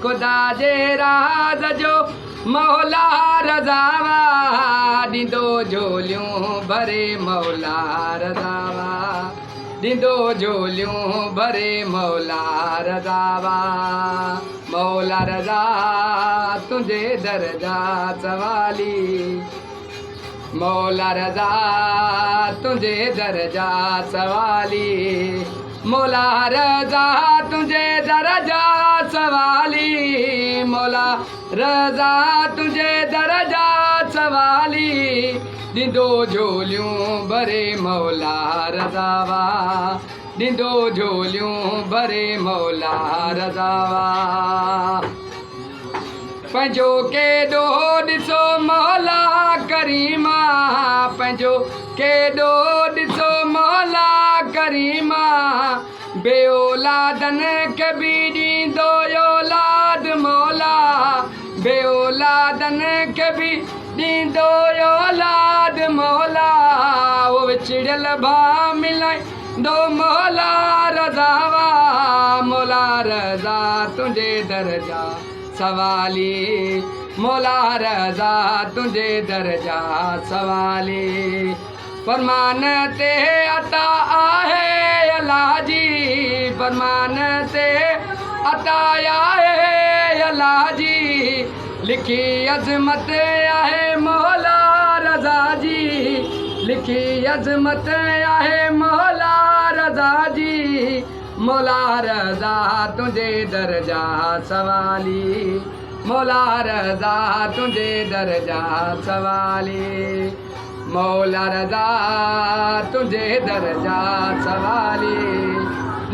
खुदा जे राज जो मौला रज़ावा ॾींदो झोलियूं भरे मौला रज़ावा ॾींदो झोलियूं भरे मौला रज़ावा मौला रज़ा तुंहिंजे दर जा सवाली मौला रज़ा तुंहिंजे दर जा सवाली मौला रज़ा तुंहिंजे दर जा सवाली मौला रज़ा तुंहिंजे दर जा सवाली ॾींदो झोलियूं भरे मौला रज़ावा ॾींदो झोलियूं भरे मौला रज़ावा पंहिंजो केॾो ॾिसो मौला करीमा पंहिंजो केॾो ॾिसो मौला करीमा बे औलादनि खे बि ॾींदो औलाद मौला बे औलादनि खे बि ॾींदो औलाद मौला उहो विछड़ियल भाउ मिलाईंदो मौला रज़ावा मौला रज़ा तुंहिंजे दर जा सवाली मौला रज़ा तुंहिंजे दर जा सवाली फरमान ते अता आहे अल्लाह जी फरमान ते अता आहे अल्लाह जी लिखी अज़मत आहे मौला रज़ा जी लिखी अज़मत आहे मौला रज़ा जी मौला रज़ा तुंहिंजे दर जा सवाली मौला रज़ा तुंहिंजे दर जा सवाली मौला रज़ा तुंहिंजे दर जा सवाली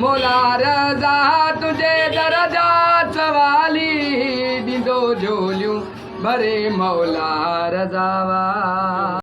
मौला रज़ा तुंहिंजे दर जा सवाली ॾींदो झोलियूं भरे मौला रज़ावा।